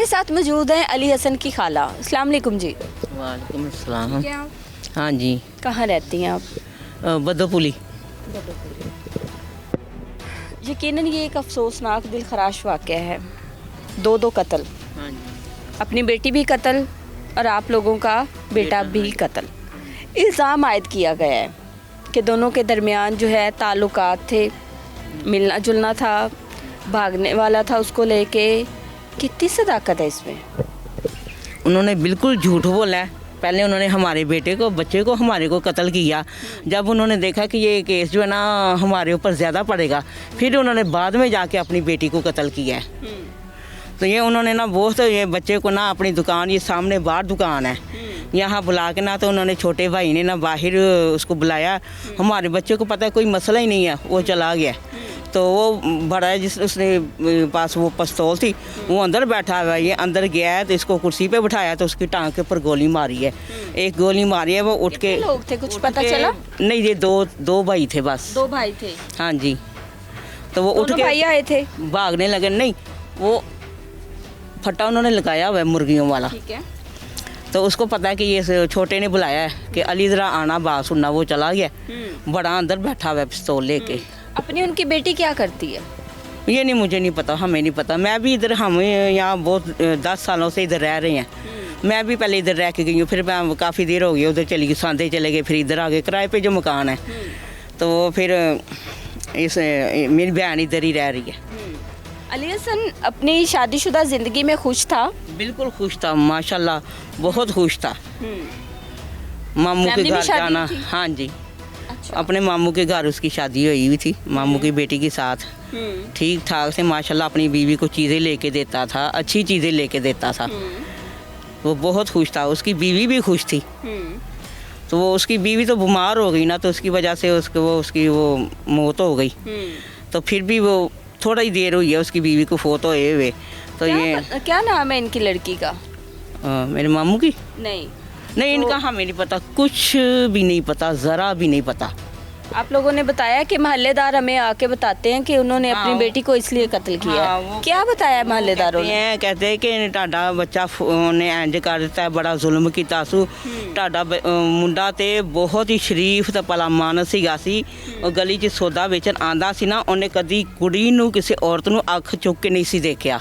साथ मौजूद हैं अली हसन की खाला। अस्सलाम वालेकुम जी। वालेकुम अस्सलाम। क्या आप हाँ जी। कहाँ रहती हैं आप? बदोपुली। यकीनन ये एक अफसोसनाक दिल खराश वाक़या है। दो कत्ल, हाँ जी। अपनी बेटी भी कत्ल और आप लोगों का बेटा भी कत्ल। इल्ज़ाम आयद किया गया है कि दोनों के दरमियान जो है ताल्लुकात थे, मिलना जुलना था, भागने वाला था उसको लेके। कितनी सदाकत है इसमें? उन्होंने बिल्कुल झूठ बोला है। पहले उन्होंने हमारे बेटे को, बच्चे को, हमारे को कत्ल किया। जब उन्होंने देखा कि ये केस जो है ना हमारे ऊपर ज़्यादा पड़ेगा, फिर उन्होंने बाद में जाके अपनी बेटी को कत्ल किया है। तो ये उन्होंने ना बहुत ये बच्चे को ना अपनी दुकान, ये सामने बाहर दुकान है, यहाँ बुला के ना, तो उन्होंने छोटे भाई ने ना बाहर उसको बुलाया। हमारे बच्चे को पता है कोई मसला ही नहीं है, वो चला गया। तो वो बड़ा है जिस उसने पास वो पिस्तौल थी, वो अंदर बैठा हुआ है। ये अंदर गया है तो इसको कुर्सी पे बिठाया तो उसकी टांग के ऊपर गोली मारी है। एक गोली मारी है, वो उठ के। कितने लोग थे, कुछ पता चला? नहीं, ये दो भाई थे बस। 2 भाई थे। हाँ जी। तो वो उठ के भाई आए थे, भागने लगे। नहीं, वो फट्टा उन्होंने लगाया हुआ है मुर्गियों वाला। ठीक है। तो उसको पता है कि ये छोटे ने बुलाया है कि अली ज़रा आना, बात सुनना। वो चला गया, बड़ा अंदर बैठा हुआ है पिस्तौल लेके। अपनी उनकी बेटी क्या करती है? ये नहीं, मुझे नहीं पता, हमें नहीं पता। मैं भी इधर, हम यहाँ बहुत 10 सालों से इधर रह रहे हैं। मैं भी पहले इधर रह के गई हूँ, फिर मैं काफ़ी देर हो गई उधर चली गई, सांधे चले गए, फिर इधर आ गए। किराए पे जो मकान है, तो फिर मेरी बहन इधर ही रह रही है। अली हसन अपनी शादीशुदा ज़िंदगी में खुश था? बिल्कुल खुश था, माशाल्लाह, बहुत खुश था। मामू के फैमिली में घर शादी जाना। थी? हाँ जी। अच्छा। अपने मामू के घर उसकी शादी हुई हुई थी, मामू की बेटी के साथ। ठीक ठाक से माशाल्लाह अपनी बीवी को चीज़ें लेके देता था, अच्छी चीज़ें लेके देता था। वो बहुत खुश था, उसकी बीवी भी खुश थी। तो वो उसकी बीवी तो बीमार हो गई ना, तो उसकी वजह से उसकी मौत हो गई। तो फिर भी वो थोड़ा ही देर हुई है उसकी बीवी को फोत होए हुए। तो क्या नाम है इनकी लड़की का? मेरे मामू की नहीं, नहीं, इनका हमें नहीं पता, कुछ भी नहीं पता, ज़रा भी नहीं पता। आप लोगों ने बताया कि मोहल्लेदार हमें आके बताते हैं कि उन्होंने अपनी बेटी को इसलिए कत्ल किया है। क्या बताया मोहल्लेदारों ने? कहते हैं कि टाडा बच्चा ने इंज कर दिता है, बड़ा जुल्म किया सू। टाडा मुंडा ते बहुत ही शरीफ ते भला मानस सीगा सी। और गली 'ਚ सौदा बेचन आंदा सी ना, उन्हें कदी कुड़ी नूं किसी औरत नूं अख चुक के नहीं सी देखिया।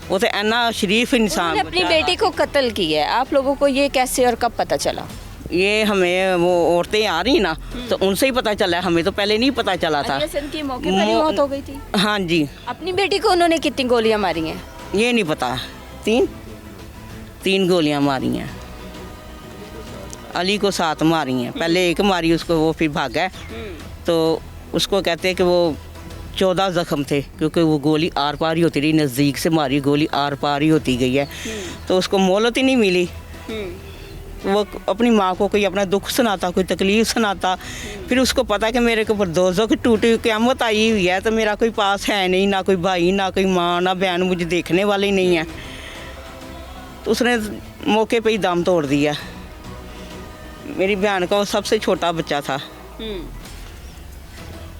वो तो इन्ना शरीफ इंसान। उन्होंने अपनी बेटी को कत्ल किया है। आप लोगों को ये कैसे और कब पता चला? ये हमें वो औरतें आ रही ना, तो उनसे ही पता चला, हमें तो पहले नहीं पता चला था। अली हसन की मौके पर ही मौत हो गई थी। हाँ जी। अपनी बेटी को उन्होंने कितनी गोलियां मारी हैं? ये नहीं पता। तीन गोलियां मारी हैं। अली को 7 मारी हैं। पहले एक मारी उसको, वो फिर भागा। तो उसको कहते हैं कि वो 14 ज़ख्म थे, क्योंकि वो गोली आर पार ही होती रही, नज़दीक से मारी गोली आर पार ही होती गई है। तो उसको मोहलत ही नहीं मिली। वो अपनी माँ को कोई अपना दुख सुनाता, कोई तकलीफ़ सुनाता। फिर उसको पता कि मेरे के ऊपर दोज़ख टूटी क़यामत आई हुई है, तो मेरा कोई पास है नहीं, ना कोई भाई, ना कोई माँ, ना बहन, मुझे देखने वाले ही नहीं है। तो उसने मौके पे ही दम तोड़ दिया। मेरी बहन का वो सबसे छोटा बच्चा था।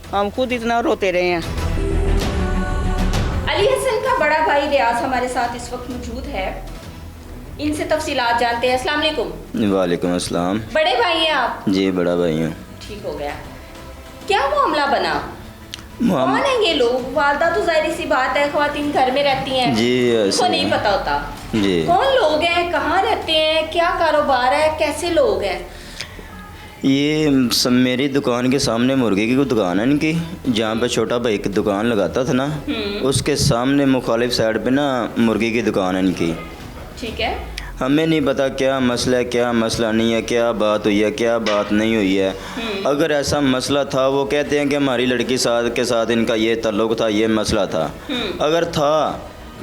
हम खुद इतना रोते रहे हैं। अली हसन का बड़ा भाई रियाज हमारे साथ इस वक्त मौजूद है। इनसे तफसीलात जानते हैं। अस्सलाम वालेकुम। वालेकुम अस्सलाम। बड़े भाई हैं आप? जी, बड़ा भाई हूँ। ठीक हो गया। क्या मामला बना? कौन है ये लोग? वालदा तो जाहिर सी बात है ख्वातीन घर में रहती हैं जी, उनको नहीं पता होता। जी। कौन लोग हैं, कहाँ रहते हैं, क्या कारोबार है, कैसे लोग हैं? ये सब मेरी दुकान के सामने मुर्गे की कोई दुकान है इनकी, जहाँ पे छोटा भाई की दुकान लगाता था ना, उसके सामने मुखालिफ साइड पे ना मुर्गी की दुकान है इनकी। ठीक है। हमें नहीं पता क्या मसला है, क्या मसला नहीं है, क्या बात हुई है, क्या बात नहीं हुई है। अगर ऐसा मसला था, वो कहते हैं कि हमारी लड़की के साथ इनका ये ताल्लुक़ था, ये मसला था। अगर था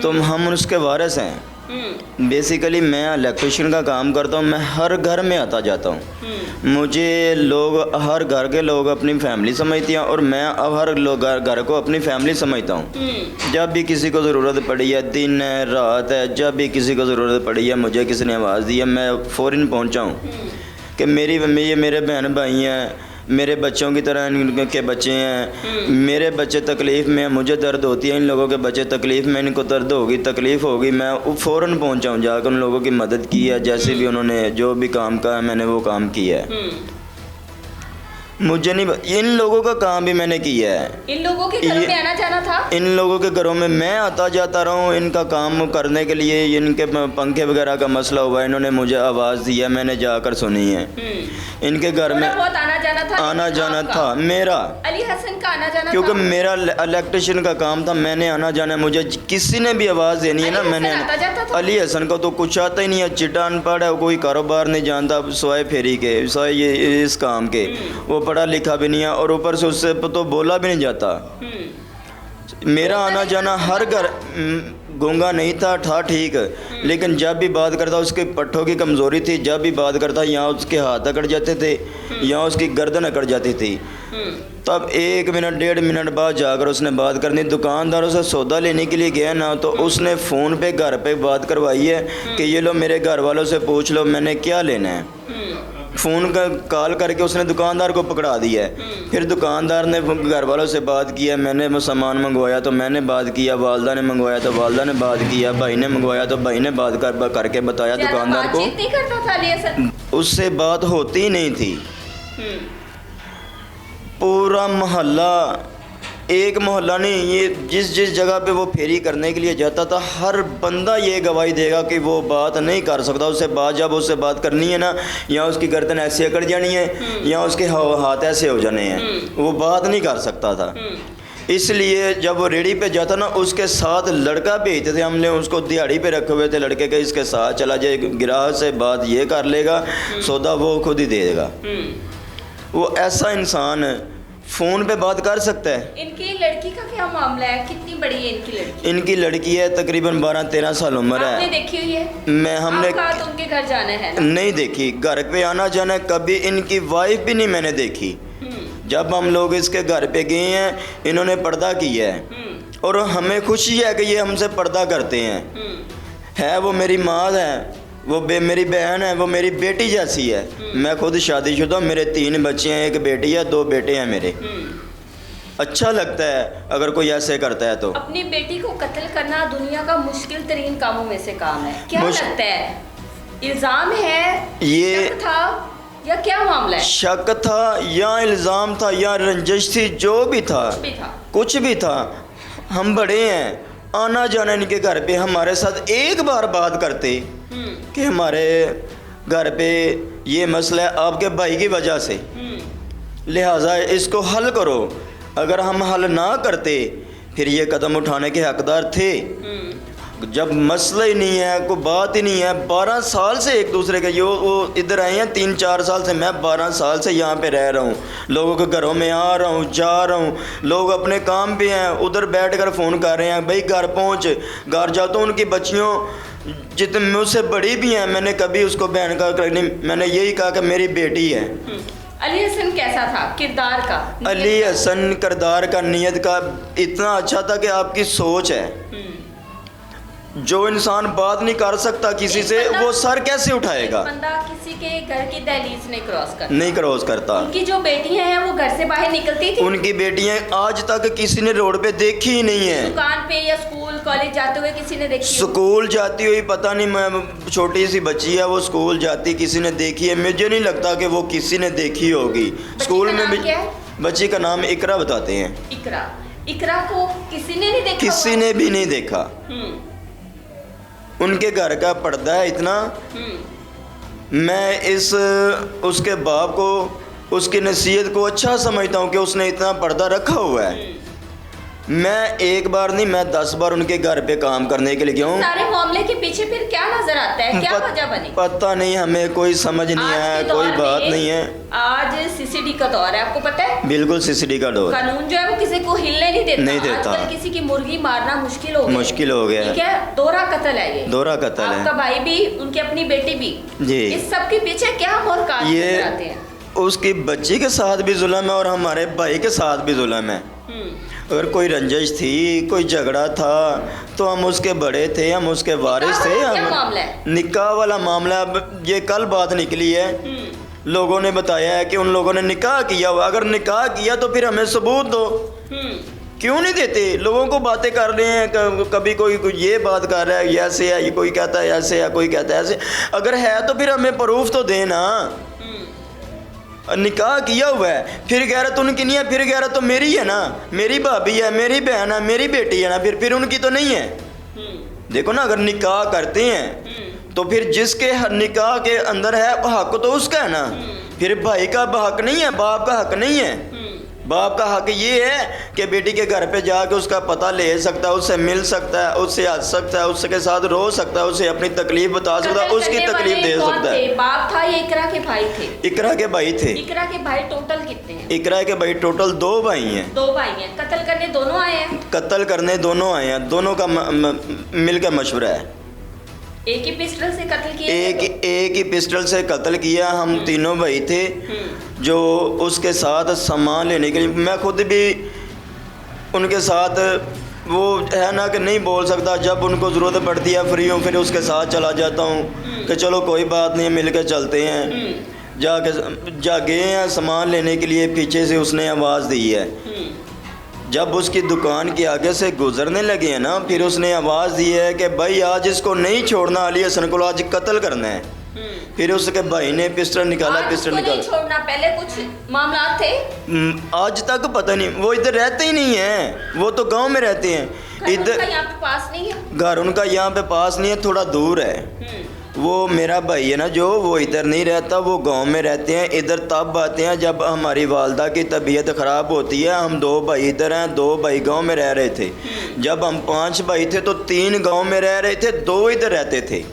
तो हम उसके वारिस हैं। बेसिकली मैं इलेक्ट्रिशियन का काम करता हूँ, मैं हर घर में आता जाता हूँ। मुझे लोग, हर घर के लोग अपनी फैमिली समझते हैं, और मैं अब हर घर को अपनी फैमिली समझता हूँ। जब भी किसी को ज़रूरत पड़ी है, दिन है रात है, जब भी किसी को ज़रूरत पड़ी है, मुझे किसी ने आवाज़ दी है, मैं फ़ौरन पहुँचा हूँ कि ये मेरे बहन भाई हैं, मेरे बच्चों की तरह इनके बच्चे हैं, मेरे बच्चे तकलीफ़ में हैं, मुझे दर्द होती है, इन लोगों के बच्चे तकलीफ़ में, इनको दर्द होगी, तकलीफ़ होगी, मैं फ़ौरन पहुंच जाऊँ, जाकर उन लोगों की मदद की है। जैसे भी उन्होंने जो भी काम कहा मैंने वो काम किया है। मुझे नहीं, इन लोगों का काम भी मैंने किया है। इन लोगों के घरों में आना जाना था? इन लोगों के घरों में मैं आता जाता रहा हूँ, इनका काम करने के लिए। इनके पंखे वगैरह का मसला हुआ है, इन्होंने मुझे आवाज़ दी है, मैंने जाकर सुनी है। इनके घर में बहुत आना जाना था? आना जाना था मेरा, अली हसन का आना जाना क्योंकि था? मेरा इलेक्ट्रिशियन का काम था, मैंने आना जाना, मुझे किसी ने भी आवाज़ देनी है ना, अली मैंने। हसन आता जाता था? अली हसन को तो कुछ आता ही नहीं है, चिट्टा अनपढ़ है, कोई कारोबार नहीं जानता सवाए फेरी के, सवाए ये इस काम के, वो पढ़ा लिखा भी नहीं है, और ऊपर से उससे तो बोला भी नहीं जाता। मेरा आना जाना हर घर, गूंगा नहीं था ठीक, लेकिन जब भी बात करता उसके पट्ठों की कमज़ोरी थी, जब भी बात करता यहाँ उसके हाथ अकड़ जाते थे, यहाँ उसकी गर्दन अकड़ जाती थी। तब 1 मिनट 1.5 मिनट बाद जाकर उसने बात करनी। दुकानदारों से सौदा लेने के लिए गया ना, तो उसने फ़ोन पे घर पे बात करवाई है कि ये लो मेरे घर वालों से पूछ लो मैंने क्या लेना है। फ़ोन का कॉल करके उसने दुकानदार को पकड़ा दिया है। फिर दुकानदार ने घर वालों से बात किया, मैंने वो सामान मंगवाया तो मैंने बात किया, वालदा ने मंगवाया तो वालदा ने बात किया, भाई ने मंगवाया तो भाई ने बात करके बताया दुकानदार को। नहीं करता था अली हसन? उससे बात होती ही नहीं थी। पूरा मोहल्ला, एक मोहल्ला नहीं, ये जिस जगह पे वो फेरी करने के लिए जाता था, हर बंदा ये गवाही देगा कि वो बात नहीं कर सकता। उससे बात, जब उससे बात करनी है ना, या उसकी गर्दन ऐसे अकड़ जानी है, या उसके हाथ ऐसे हो जाने हैं, वो बात नहीं कर सकता था। इसलिए जब वो रेडी पे जाता ना, उसके साथ लड़का भेजते थे, हमने उसको दिहाड़ी पे रखे हुए थे लड़के के, इसके साथ चला जाए, ग्राहक से बात ये कर लेगा, सौदा वो खुद ही दे देगा। वो ऐसा इंसान फ़ोन पे बात कर सकता है। इनकी लड़की का क्या मामला है? कितनी बड़ी है इनकी लड़की? इनकी लड़की है तकरीबन 12-13 साल उम्र है। आपने देखी हुई है? हमने तो उनके घर जाना है ना? नहीं देखी, घर पे आना जाना कभी इनकी वाइफ भी नहीं मैंने देखी। जब हम लोग इसके घर पे गए हैं, इन्होंने पर्दा किया है, और हमें खुशी है कि ये हमसे पर्दा करते हैं। है वो मेरी माँ है, वो मेरी बहन है, वो मेरी बेटी जैसी है। मैं खुद शादीशुदा, मेरे 3 बच्चे हैं, 1 बेटी है, 2 बेटे हैं मेरे। अच्छा लगता है अगर कोई ऐसे करता है तो। अपनी बेटी को कत्ल करना दुनिया का मुश्किल तरीन कामों में से काम है। क्या लगता है, इल्ज़ाम है, ये शक था या क्या मामला है? शक था या इल्ज़ाम था या रंजिश थी, जो भी था, कुछ भी था। हम बड़े हैं, आना जाना इनके घर पे, हमारे साथ एक बार बात करते कि हमारे घर पे ये मसला है आपके भाई की वजह से, लिहाजा इसको हल करो। अगर हम हल ना करते फिर ये कदम उठाने के हकदार थे। जब मसला ही नहीं है, कोई बात ही नहीं है, 12 साल से एक दूसरे के, वो इधर आए हैं 3-4 साल से, मैं 12 साल से यहाँ पे रह रहा हूँ, लोगों के घरों में आ रहा हूँ, जा रहा हूँ, लोग अपने काम पे हैं, उधर बैठ कर फ़ोन कर रहे हैं, भाई घर पहुँच। घर जाता हूँ, उनकी बच्चियों जितने मुझसे बड़ी भी हैं, मैंने कभी उसको बहन का करनी, मैंने यही कहा कि मेरी बेटी है। अली हसन कैसा था किरदार का? अली हसन किरदार का, नीयत का इतना अच्छा था कि आपकी सोच है। जो इंसान बात नहीं कर सकता किसी से, वो सर कैसे उठाएगा? बंदा किसी के घर की दहलीज नहीं क्रॉस करता। उनकी जो बेटियां हैं वो घर से बाहर निकलती थी? उनकी बेटियां आज तक किसी ने रोड पे देखी ही नहीं है। दुकान पे या स्कूल कॉलेज जाते हुए किसी ने देखी? स्कूल जाती हुई पता नहीं, मैं छोटी सी बच्ची है, वो स्कूल जाती, किसी ने देखी है? मुझे नहीं लगता कि वो किसी ने देखी होगी। स्कूल में भी बच्ची का नाम इकरा बताते हैं। इकरा को किसी ने नहीं देखा? किसी ने भी नहीं देखा। उनके घर का पर्दा है इतना, मैं उसके बाप को, उसकी नसीहत को अच्छा समझता हूँ कि उसने इतना पर्दा रखा हुआ है। मैं एक बार नहीं, मैं 10 बार उनके घर पे काम करने के लिए गया हूँ। सारे मामले के पीछे फिर क्या नजर आता है, क्या वजह बनी? पता नहीं, हमें कोई समझ नहीं आया, कोई बात नहीं है। आज सीसीडी का दौर है, आपको पता है? बिल्कुल सीसीडी का दौर। कानून जो है वो किसी को हिलने नहीं देता। आजकल किसी की मुर्गी मारना मुश्किल हो गया। ठीक है, दोहरा कत्ल है ये। दोहरा कत्ल है। आपका भाई भी, उनकी अपनी बेटी भी जी। इस सब के पीछे क्या और काज नजर आते हैं? उसकी बच्ची के साथ भी जुल्म है और हमारे भाई के साथ भी जुल्म है। अगर कोई रंजिश थी, कोई झगड़ा था, तो हम उसके बड़े थे, हम उसके वारिस थे। क्या मामला है? निकाह वाला मामला, ये कल बात निकली है। लोगों ने बताया है कि उन लोगों ने निकाह किया हुआ। अगर निकाह किया तो फिर हमें सबूत दो। क्यों नहीं देते? लोगों को बातें कर रहे हैं, कभी कोई ये बात कर रहा है ऐसे है, कोई कहता है ऐसे है, कोई कहता है ऐसे। अगर है तो फिर हमें प्रूफ तो देना। निकाह किया हुआ है, फिर गैरत उनकी नहीं है, फिर गैरत तो मेरी है ना, मेरी भाभी है, मेरी बहन है, मेरी बेटी है ना, फिर उनकी तो नहीं है। देखो ना, अगर निकाह करते हैं तो फिर जिसके निकाह के अंदर है हक तो उसका है ना। फिर भाई का हक नहीं है, बाप का हक नहीं है। बाप का हक ये है कि बेटी के घर पे जाके उसका पता ले सकता है, उससे मिल सकता है, उससे हंस सकता है, उसके साथ रो सकता है, उसे अपनी तकलीफ बता सकता है, उसकी तकलीफ दे सकता है। बाप था या इकरा के भाई थे? इकरा के भाई थे। इकरा के भाई टोटल कितने हैं? इकरा के भाई टोटल 2 भाई हैं। 2 भाई हैं। कत्ल करने दोनों आए हैं? कत्ल करने दोनों आए हैं। दोनों का मिलकर मशवरा है। एक ही पिस्टल से कत्ल किया? एक ही पिस्टल से कत्ल किया। हम तीनों भाई थे जो उसके साथ सामान लेने के लिए, मैं खुद भी उनके साथ, वो है ना कि नहीं बोल सकता, जब उनको ज़रूरत पड़ती है फ्री हूँ फिर उसके साथ चला जाता हूँ कि चलो कोई बात नहीं, मिल के चलते हैं। जा गए हैं सामान लेने के लिए, पीछे से उसने आवाज़ दी है। जब उसकी दुकान के आगे से गुजरने लगे हैं ना, फिर उसने आवाज़ दी है कि भाई आज इसको नहीं छोड़ना, अली हसन को आज कत्ल करना है। फिर उसके भाई ने पिस्टल निकाला, पिस्टल निकाला। नहीं छोड़ना, पहले कुछ मामला थे? आज तक पता नहीं, वो इधर रहते ही नहीं हैं, वो तो गांव में रहते हैं। इधर यहाँ पे पास नहीं है घर, उनका यहाँ पे पास नहीं है, थोड़ा दूर है। वो मेरा भाई है ना जो, वो इधर नहीं रहता, वो गांव में रहते हैं। इधर तब आते हैं जब हमारी वालदा की तबीयत ख़राब होती है। हम 2 भाई इधर हैं, 2 भाई गांव में रह रहे थे। जब हम 5 भाई थे तो 3 गांव में रह रहे थे, 2 इधर रहते थे।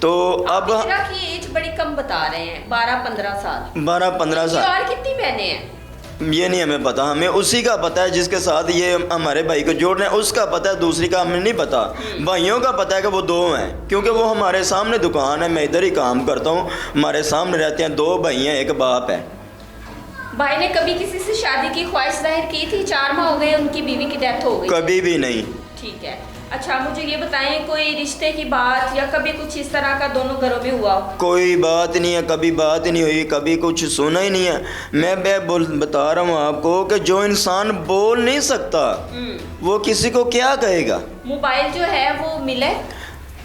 तो अब की एज बड़ी कम बता रहे हैं, 12-15 साल। 12-15 साल। और कितनी बहनें हैं? ये नहीं हमें पता, हमें उसी का पता है जिसके साथ ये हमारे भाई को जोड़ रहे हैं, उसका पता है, दूसरी का हमें नहीं पता। भाइयों का पता है कि वो 2 हैं, क्योंकि वो हमारे सामने दुकान है, मैं इधर ही काम करता हूँ, हमारे सामने रहते हैं। 2 भाई हैं, 1 बाप है। भाई ने कभी किसी से शादी की ख्वाहिश जाहिर की थी? 4 माह हो गए उनकी बीवी की डेथ हो गई। कभी भी नहीं। ठीक है। अच्छा, मुझे ये बताएं, कोई रिश्ते की बात या कभी कुछ इस तरह का दोनों घरों में हुआ? कोई बात नहीं है, कभी बात ही नहीं हुई, कभी कुछ सुना ही नहीं है। मैं बता रहा हूँ आपको कि जो इंसान बोल नहीं सकता वो किसी को क्या कहेगा। मोबाइल जो है वो मिले?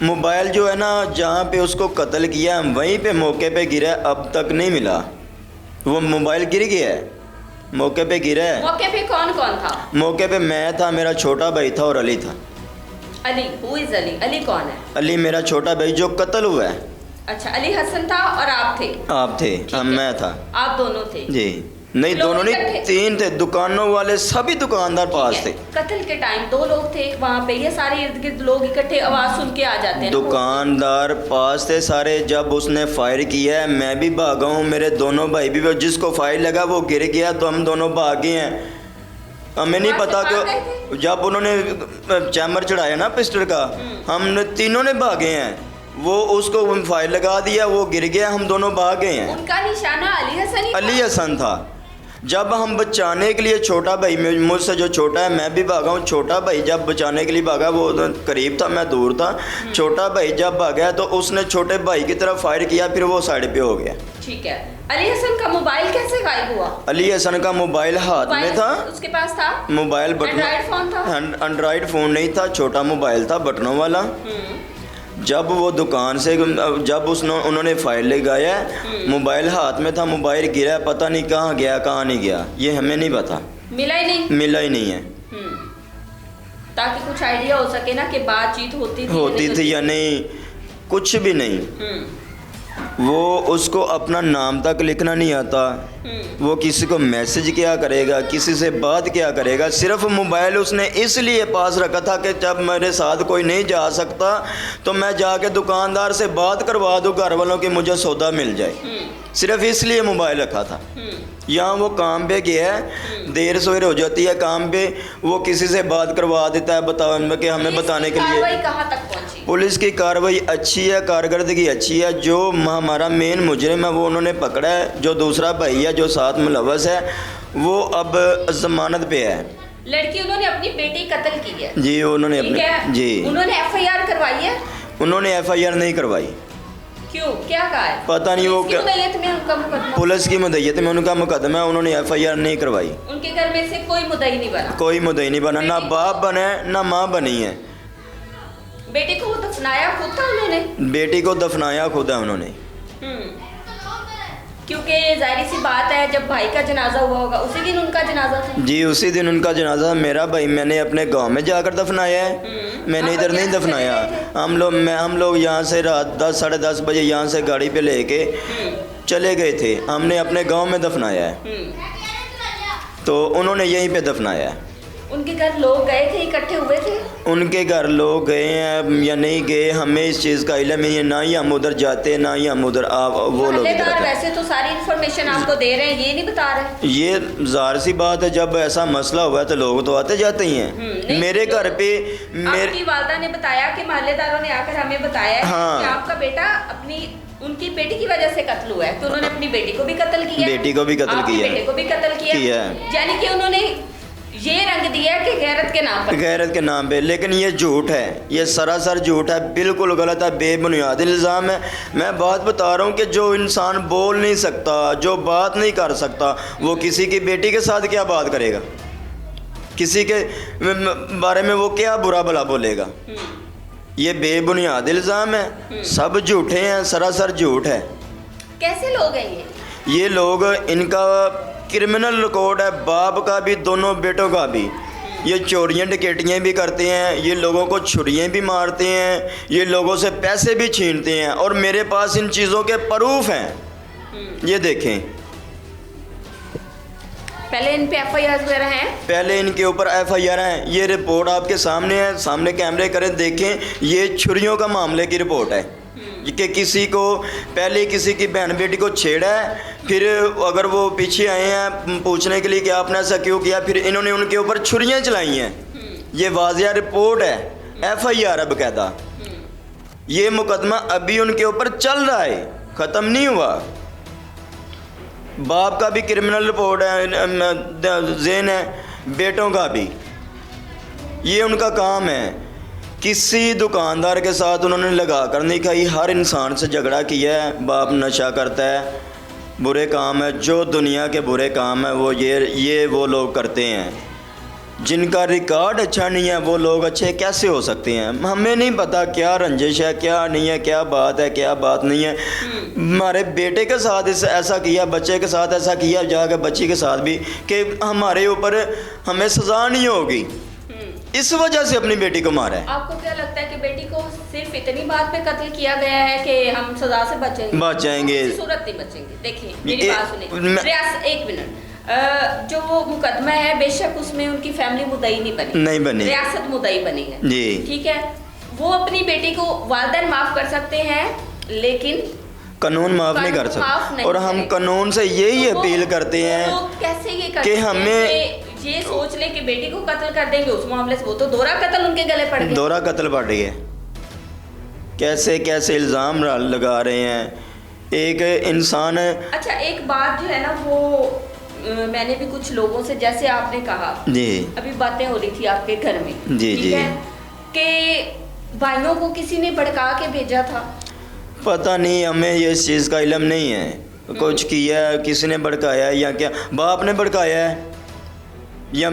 मोबाइल जो है ना, जहाँ पे उसको कत्ल किया वहीं पे मौके पे गिरा, अब तक नहीं मिला। वो मोबाइल गिर गया है, मौके पे गिरा है। मौके पे कौन कौन था? मौके पे मैं था, मेरा छोटा भाई था और अली था। अली? Who is Ali? अली कौन है? अली मेरा छोटा भाई जो कत्ल हुआ है। अच्छा, अली हसन था और आप थे? आप थे, मैं था। आप दोनों थे? जी नहीं, दोनों नहीं, 3 थे। दुकानों वाले सभी दुकानदार पास थे। कत्ल के टाइम 2 लोग थे वहाँ पे, ये सारे इर्द गिर्द लोग इकट्ठे आवाज सुन के आ जाते हैं? दुकानदार पास थे सारे। जब उसने फायर किया है मैं भी भागा हूँ, मेरे दोनों भाई भी, जिसको फायर लगा वो गिर गया तो हम दोनों भागे हैं। हमें नहीं पता कि जब उन्होंने चैमर चढ़ाया ना पिस्टल का, हम तीनों ने भागे हैं। वो उसको फायर लगा दिया, वो गिर गया, हम दोनों भागे हैं। उनका निशाना अली हसन ही था? अली हसन था। जब हम बचाने के लिए, छोटा भाई मुझसे जो छोटा है, मैं भी भागा हूँ। छोटा भाई जब बचाने के लिए भागा, वो करीब था, मैं दूर था। छोटा भाई जब भागा तो उसने छोटे भाई की तरफ फायर किया, फिर वो साइड पे हो गया। ठीक है। अली हसन का मोबाइल कैसे गायब हुआ? अली हसन का मोबाइल हाथ में था, उसके पास था मोबाइल बटन, एंड्रॉइड फोन था? एंड्रॉइड फोन नहीं था, छोटा मोबाइल था बटनों वाला। जब वो दुकान से, जब उन्होंने फायर लगाया, मोबाइल हाथ में था, मोबाइल गिरा, पता नहीं कहाँ गया कहाँ नहीं गया, ये हमें नहीं पता। मिला ही नहीं? मिला ही नहीं है। ताकि कुछ आइडिया हो सके ना कि बातचीत होती थी या नहीं, कुछ भी नहीं। वो उसको अपना नाम तक लिखना नहीं आता, वो किसी को मैसेज क्या करेगा, किसी से बात क्या करेगा। सिर्फ मोबाइल उसने इसलिए पास रखा था कि जब मेरे साथ कोई नहीं जा सकता तो मैं जाके दुकानदार से बात करवा दूँ घर वालों की, मुझे सौदा मिल जाए। सिर्फ इसलिए मोबाइल रखा था। यहाँ वो काम पे गया है, देर सवेर हो जाती है काम पे, वो किसी से बात करवा देता है कि हमें बताने के लिए। कहाँ तक पहुँची? पुलिस की कार्रवाई अच्छी है, कारकर्दगी अच्छी है। जो हमारा मेन मुजरिम है वो उन्होंने पकड़ा है। जो दूसरा भाई है जो साथ मुलव्वस है वो अब जमानत पे है। लड़की उन्होंने अपनी बेटी कत्ल की है? जी उन्होंने अपनी, जी उन्होंने FIR करवाई है? उन्होंने FIR नहीं करवाई। क्यों, क्या कहा है? पता नहीं वो पुलिस की क्या, मुद्दईयत में उनका मुकदमा, पुलिस की मुद्दईयत में उनका मुकदमा है, उन्होंने FIR नहीं करवाई। उनके घर में से कोई मुद्दई नहीं बना, कोई मुद्दई नहीं बना, ना बाप बने ना माँ बनी है। बेटे को दफनाया खुद था उन्होंने। बेटी को दफनाया खुद है उन्होंने। क्योंकि जाहिर सी बात है, जब भाई का जनाजा हुआ होगा उसी दिन उनका जनाजा था। जी उसी दिन उनका जनाजा, मेरा भाई मैंने अपने गांव में जाकर दफनाया है, मैंने इधर नहीं दफनाया। हम लोग यहाँ से रात 10 साढ़े 10 बजे यहाँ से गाड़ी पे लेके चले गए थे, हमने अपने गांव में दफनाया है, तो उन्होंने यहीं पे दफनाया है। उनके घर लोग गए थे, इकट्ठे हुए थे? उनके घर लोग गए हैं या नहीं गए, हमें इस चीज़ का इल्म नहीं है, ना ही हम उधर जाते, ना ही हम उधर वो लोग इधर आते। वैसे तो सारी इन्फॉर्मेशन आपको दे रहे हैं, ये नहीं बता रहे। ये ज़ाहिर सी बात है, जब ऐसा मसला हुआ है तो लोग तो आते जाते ही हैं। मेरे घर पे आपकी वालदा ने बताया कि मोहल्लेदारों ने आकर हमें बताया है कि आपका बेटा उनकी बेटी की वजह से कत्ल हुआ है, तो उन्होंने अपनी बेटी को भी कत्ल किया, बेटी को भी कत्ल किया, बेटे को भी कत्ल किया, यानी कि उन्होंने ये रंग दिया कि गैरत के नाम पर, गैरत के नाम पे। लेकिन ये झूठ है, ये सरासर झूठ है, बिल्कुल गलत है, बेबुनियाद इल्ज़ाम है। मैं बात बता रहा हूँ कि जो इंसान बोल नहीं सकता, जो बात नहीं कर सकता, वो किसी की बेटी के साथ क्या बात करेगा, किसी के बारे में वो क्या बुरा भला बोलेगा। ये बेबुनियाद इल्ज़ाम है, सब झूठे हैं, सरासर झूठ है। कैसे लोग हैं ये लोग, इनका क्रिमिनल रिकॉर्ड है, बाप का भी, दोनों बेटों का भी। ये चोरियाँ डकैतियाँ भी करते हैं, ये लोगों को छुरियाँ भी मारते हैं, ये लोगों से पैसे भी छीनते हैं, और मेरे पास इन चीज़ों के प्रूफ हैं। ये देखें, पहले इन पे FIR वगैरह हैं, पहले इनके ऊपर FIR हैं। ये रिपोर्ट आपके सामने है, सामने कैमरे करें देखें, ये छुरियों का मामले की रिपोर्ट है कि किसी को पहले किसी की बहन बेटी को छेड़ा है, फिर अगर वो पीछे आए हैं पूछने के लिए कि आपने ऐसा क्यों किया, फिर इन्होंने उनके ऊपर छुरियाँ चलाई हैं। ये वाज़िया रिपोर्ट है, FIR है बकायदा। ये मुकदमा अभी उनके ऊपर चल रहा है, ख़त्म नहीं हुआ। बाप का भी क्रिमिनल रिपोर्ट है, ज़ेन है, बेटों का भी। ये उनका काम है। किसी दुकानदार के साथ उन्होंने लगा कर नहीं खाई, हर इंसान से झगड़ा किया है। बाप नशा करता है, बुरे काम है, जो दुनिया के बुरे काम है वो लोग करते हैं। जिनका रिकॉर्ड अच्छा नहीं है वो लोग अच्छे कैसे हो सकते हैं? हमें नहीं पता क्या रंजिश है, क्या नहीं है, क्या बात है, क्या बात नहीं है। हमारे बेटे के साथ ऐसा किया, बच्चे के साथ ऐसा किया, जाकर बच्ची के साथ भी, कि हमारे ऊपर हमें सज़ा नहीं होगी, इस वजह से अपनी बेटी को मारा है। आपको क्या लगता है कि बेटी को सिर्फ इतनी बात पे कत्ल किया गया है कि हम सजा से बचेंगे? सूरत नहीं बचेंगे। देखिए मेरी बात सुनिए, एक मिनट। जो मुकदमा है, बेशक उसमें उनकी फैमिली मुद्दई नहीं बनी, रियासत मुद्दई बनी है जी, ठीक है। वो अपनी बेटी को वालिदैन माफ कर सकते हैं, लेकिन कानून माफ नहीं कर सकते। और हम कानून से यही अपील करते हैं कैसे ये कि हमें ये सोच ले कि बेटी को कत्ल कर देंगे उस मामले से, वो तो दोहरा कत्ल उनके गले पड़ गया, दोहरा कत्ल पड़ गया। कैसे कैसे इल्ज़ाम लगा रहे हैं एक इंसान। अच्छा एक बात जो है ना, वो मैंने भी कुछ लोगों से, जैसे आपने कहा जी, अभी बातें हो रही थी आपके घर में जी जी, कि भाइयों को किसी ने भड़का के भेजा था। पता नहीं, हमें ये इस चीज़ का इल्म नहीं है। कुछ किया है, किसी ने भड़काया है या क्या, बाप ने भड़काया है या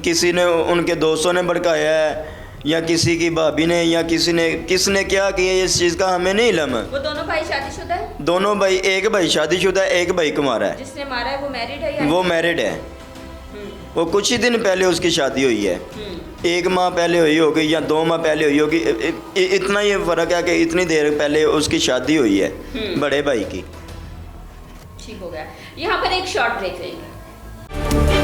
किसी ने, उनके दोस्तों ने भड़काया है, या किसी की भाभी ने, या किसने क्या किया, इस चीज़ का हमें नहीं इल्म है। वो दोनों भाई शादीशुदा है? दोनों भाई, एक भाई शादीशुदा है, एक भाई कुमारा है। जिसने मारा है वो मैरिड है? वो मैरिड है। वो कुछ ही दिन पहले उसकी शादी हुई है, 1 माह पहले हुई होगी या 2 माह पहले हुई होगी, इतना ये फ़र्क है कि इतनी देर पहले उसकी शादी हुई है बड़े भाई की। ठीक हो गया। यहाँ पर एक शॉर्ट ब्रेक लेंगे।